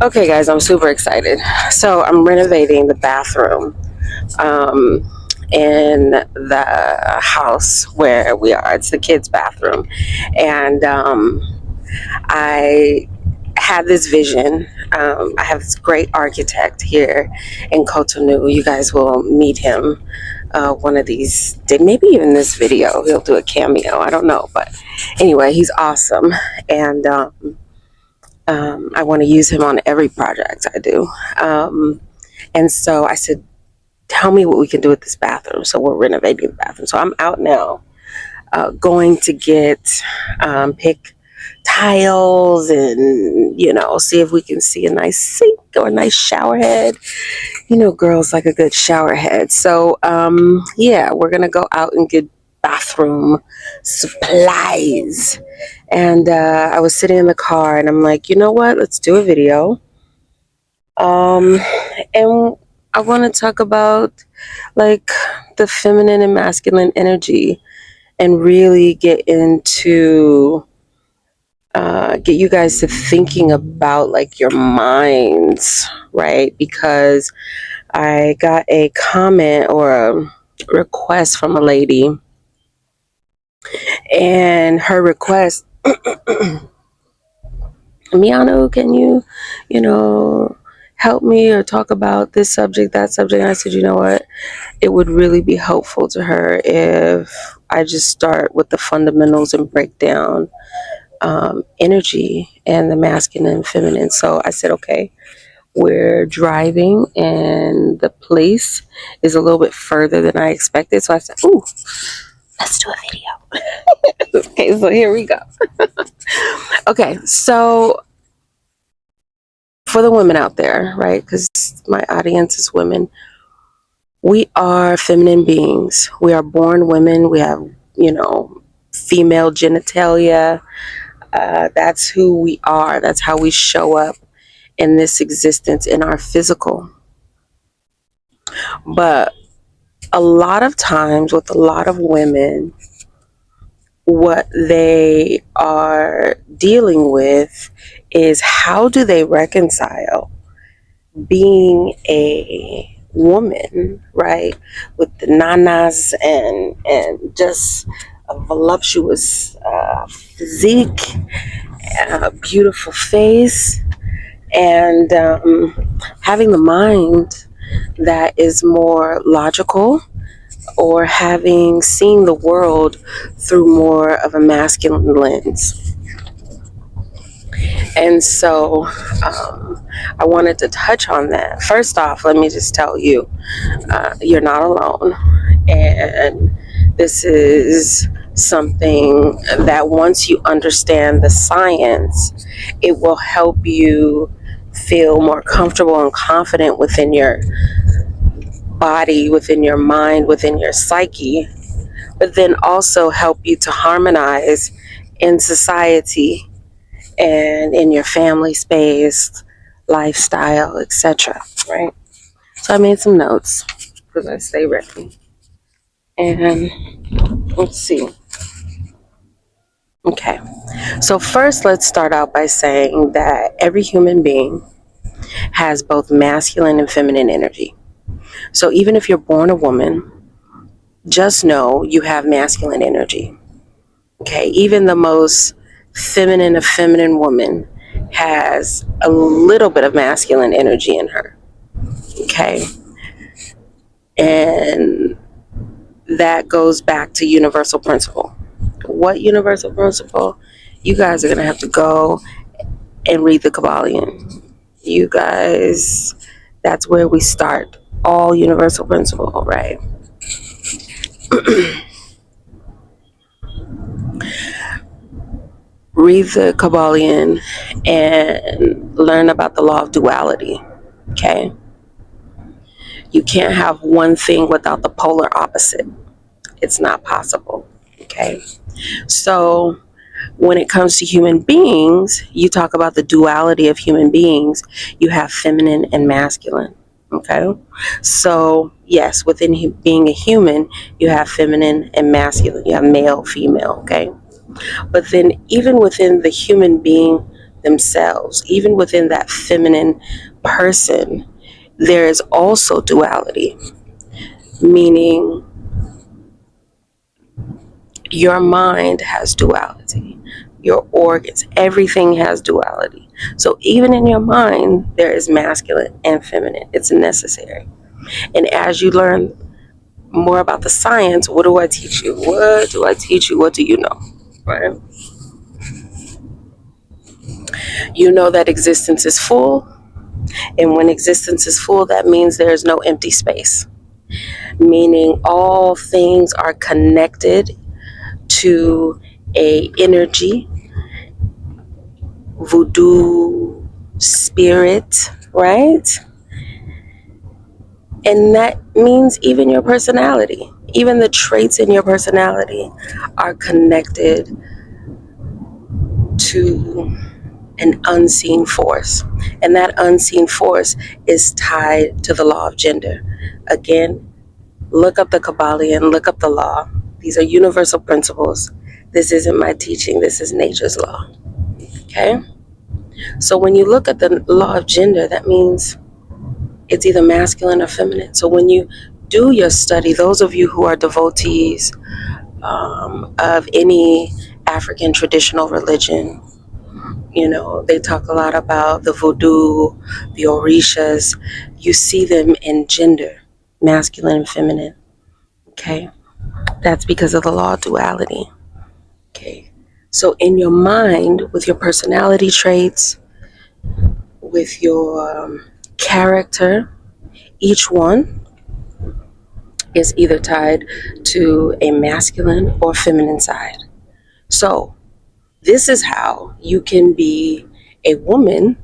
Okay, guys, I'm super excited. So I'm renovating the bathroom um, in the house where we are. It's the kids' bathroom, and I had this vision. I have this great architect here in Cotonou. You guys will meet him one of these, maybe even this video. He'll do a cameo. I don't know, but anyway, he's awesome, and I want to use him on every project I do. And so I said, tell me what we can do with this bathroom. So we're renovating the bathroom. So I'm out now, going to pick tiles and, see if we can see a nice sink or a nice shower head. Girls like a good shower head. So, yeah, we're going to go out and get bathroom supplies. And I was sitting in the car and I'm like, you know what? Let's do a video. And I want to talk about like the feminine and masculine energy and really get you guys to thinking about like your minds, right? Because I got a comment or a request from a lady, and her request, Miano, can you help me or talk about this subject, that subject? And I said, you know what? It would really be helpful to her if I just start with the fundamentals and break down energy and the masculine and feminine. So I said, okay, we're driving and the place is a little bit further than I expected. So I said, ooh, let's do a video. Okay, so here we go. Okay, so for the women out there, right? Because my audience is women. We are feminine beings. We are born women. We have, female genitalia. That's who we are. That's how we show up in this existence in our physical. But a lot of times with a lot of women, what they are dealing with is how do they reconcile being a woman, right, with the nanas and just a voluptuous physique, a beautiful face, and having the mind that is more logical, or having seen the world through more of a masculine lens. And so I wanted to touch on that. First off, let me just tell you, you're not alone. And this is something that once you understand the science, it will help you feel more comfortable and confident within your body, within your mind, within your psyche, but then also help you to harmonize in society and in your family space, lifestyle, etc. Right? So I made some notes because I stay ready. And let's see. Okay. So first, let's start out by saying that every human being has both masculine and feminine energy. So even if you're born a woman, just know you have masculine energy. Okay, even the most feminine of feminine woman has a little bit of masculine energy in her. Okay, and that goes back to universal principle. What universal principle? You guys are going to have to go and read the Kybalion. You guys, that's where we start all universal principle, right? Read the Kybalion and learn about the law of duality, okay? You can't have one thing without the polar opposite. It's not possible, okay? So when it comes to human beings, you talk about the duality of human beings. You have feminine and masculine, okay? So yes, within being a human, you have feminine and masculine. You have male, female, okay? But then even within the human being themselves, even within that feminine person, there is also duality, meaning your mind has duality, your organs, everything has duality. So even in your mind, there is masculine and feminine. It's necessary. And as you learn more about the science, what do I teach you? What do I teach you? What do you know? Right? You know that existence is full. And when existence is full, that means there is no empty space, meaning all things are connected to a energy, voodoo spirit, right? And that means even your personality, even the traits in your personality are connected to an unseen force. And that unseen force is tied to the law of gender. Again, look up the Kybalion, look up the law. These are universal principles. This isn't my teaching, this is nature's law. Okay? So when you look at the law of gender, that means it's either masculine or feminine. So when you do your study, those of you who are devotees of any African traditional religion, you know, they talk a lot about the voodoo, the orishas. You see them in gender, masculine and feminine. Okay? That's because of the law of duality. Okay? So in your mind, with your personality traits, with your character, each one is either tied to a masculine or feminine side. So this is how you can be a woman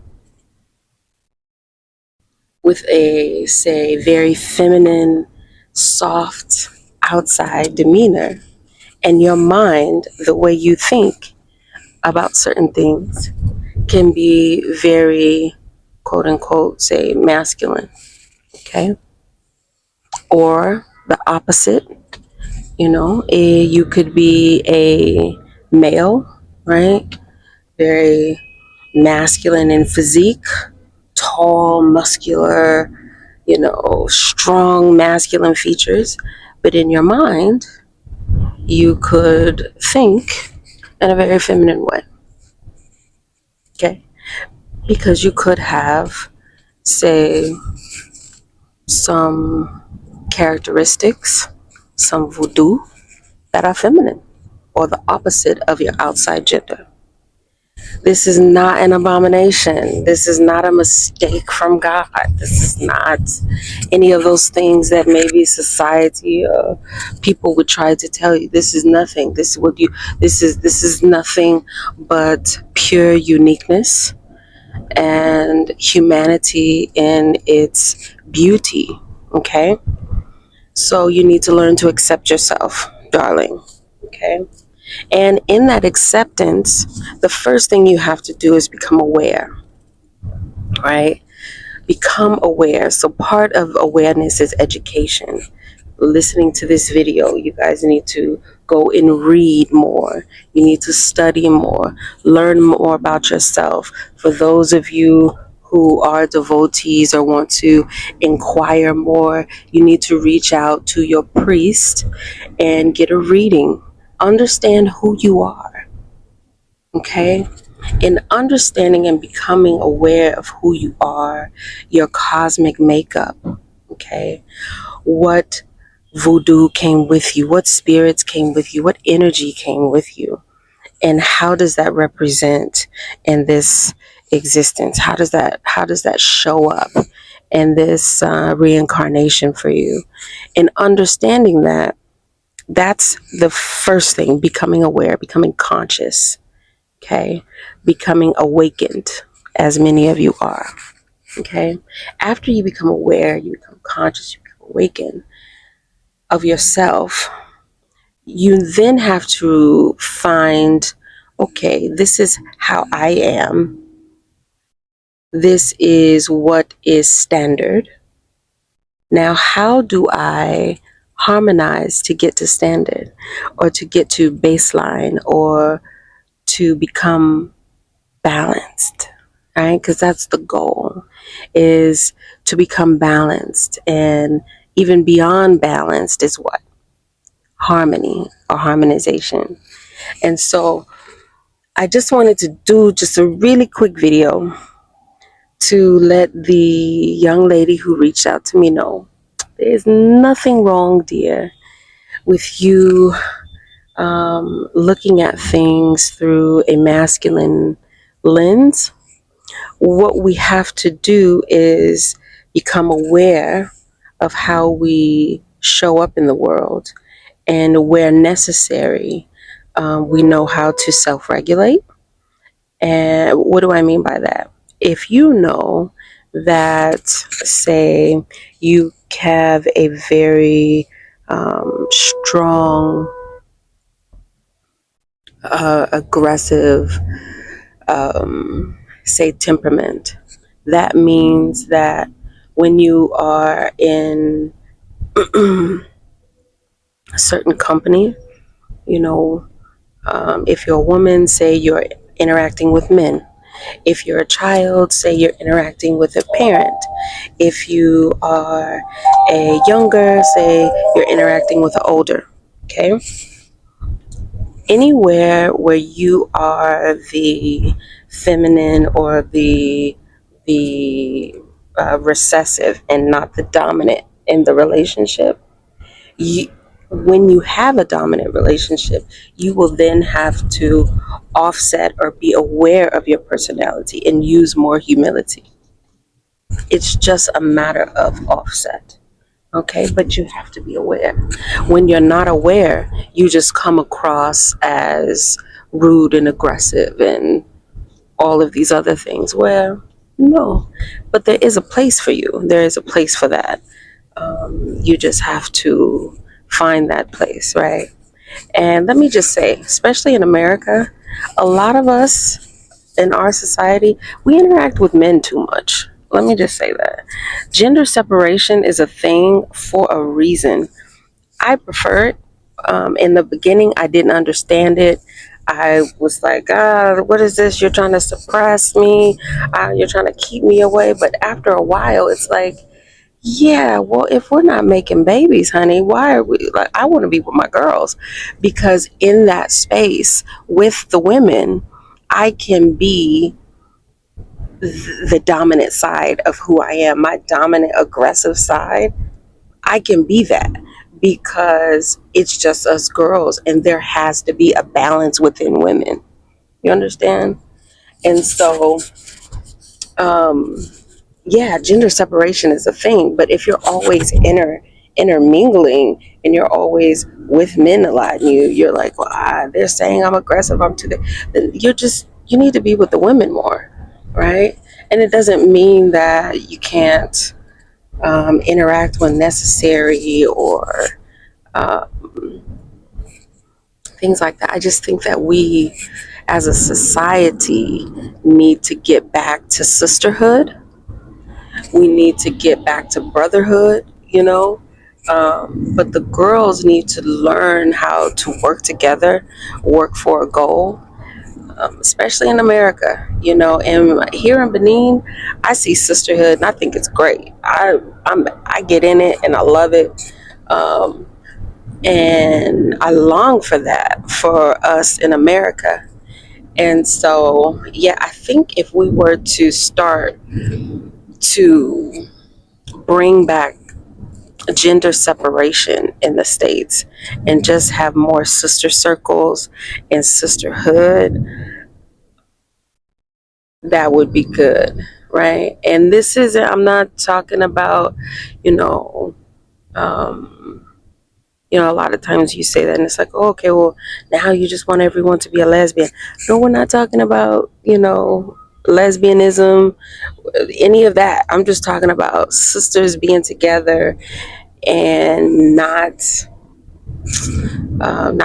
with a, say, very feminine, soft outside demeanor, and your mind, the way you think about certain things, can be very, quote unquote, say, masculine. Okay? Or the opposite, you know, you could be a male, right? Very masculine in physique, tall, muscular, you know, strong masculine features. But in your mind, you could think in a very feminine way. Okay? Because you could have, say, some characteristics, some voodoo that are feminine or the opposite of your outside gender. This is not an abomination. This is not a mistake from God. This is not any of those things that maybe society or people would try to tell you. This is nothing. This is nothing but pure uniqueness and humanity in its beauty. Okay? So you need to learn to accept yourself, darling. Okay? And in that acceptance, the first thing you have to do is become aware, right? Become aware. So part of awareness is education. Listening to this video, you guys need to go and read more. You need to study more, learn more about yourself. For those of you who are devotees or want to inquire more, you need to reach out to your priest and get a reading. Understand who you are, okay? In understanding and becoming aware of who you are, your cosmic makeup, okay? What voodoo came with you, what spirits came with you, what energy came with you, and how does that represent in this existence? How does that show up in this reincarnation for you? And understanding that, that's the first thing, becoming aware, becoming conscious, okay? Becoming awakened, as many of you are, okay? After you become aware, you become conscious, you become awakened of yourself, you then have to find, okay, this is how I am. This is what is standard. Now, how do I harmonize to get to standard or to get to baseline or to become balanced, right? Because that's the goal, is to become balanced. And even beyond balanced is what? Harmony or harmonization. And so I just wanted to do just a really quick video to let the young lady who reached out to me know there's nothing wrong, dear, with you looking at things through a masculine lens. What we have to do is become aware of how we show up in the world, and where necessary, we know how to self-regulate. And what do I mean by that? If you know that, say, you have a very strong, aggressive, say, temperament, that means that when you are in a certain company, you know, if you're a woman, say you're interacting with men. If you're a child, say you're interacting with a parent. If you are a younger, say you're interacting with an older. Okay? Anywhere where you are the feminine or the recessive and not the dominant in the relationship, you, when you have a dominant relationship, you will then have to offset or be aware of your personality and use more humility. It's just a matter of offset. Okay, but you have to be aware. When you're not aware, you just come across as rude and aggressive and all of these other things. Where, no, but there is a place for you. There is a place for that. You just have to find that place, right? And let me just say, especially in America, a lot of us in our society, we interact with men too much. Let me just say that. Gender separation is a thing for a reason. I prefer it. In the beginning, I didn't understand it. I was like, what is this? You're trying to suppress me. You're trying to keep me away. But after a while, it's like, yeah, well, if we're not making babies, honey, why are we, like, I want to be with my girls, because in that space with the women, I can be the dominant side of who I am, my dominant aggressive side. I can be that because it's just us girls, and there has to be a balance within women. You understand? And so, um, yeah, gender separation is a thing, but if you're always intermingling and you're always with men a lot, and you're like, well, they're saying I'm aggressive, I'm too, then you need to be with the women more, right? And it doesn't mean that you can't interact when necessary, or things like that. I just think that we as a society need to get back to sisterhood. We need to get back to brotherhood, you know. But the girls need to learn how to work together, work for a goal, especially in America, you know. And here in Benin, I see sisterhood, and I think it's great. I get in it, and I love it, and I long for that for us in America. And so, yeah, I think if we were to start to bring back gender separation in the States and just have more sister circles and sisterhood, that would be good, right? And this isn't, I'm not talking about, you know, a lot of times you say that and it's like, oh, okay, well, now you just want everyone to be a lesbian. No, we're not talking about, lesbianism, any of that. I'm just talking about sisters being together and not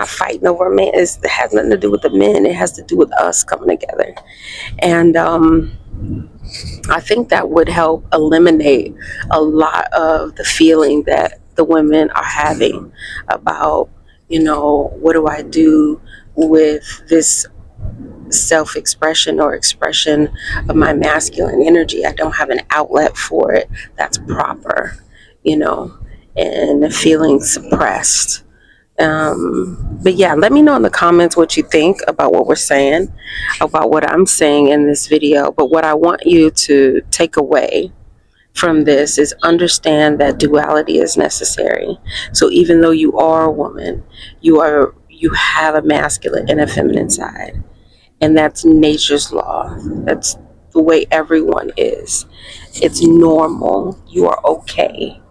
fighting over men. It has nothing to do with the men. It has to do with us coming together. And I think that would help eliminate a lot of the feeling that the women are having about, what do I do with this self-expression or expression of my masculine energy. I don't have an outlet for it that's proper, you know, and feeling suppressed. But yeah, let me know in the comments what you think about what we're saying, about what I'm saying in this video. But what I want you to take away from this is understand that duality is necessary. So even though you are a woman, you have a masculine and a feminine side, and that's nature's law. That's the way everyone is. It's normal. You are okay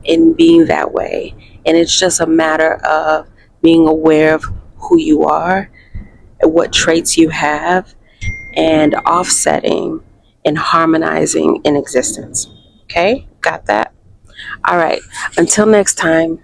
in being that way, and it's just a matter of being aware of who you are, what traits you have, and offsetting and harmonizing in existence. Okay, got that? All right, until next time.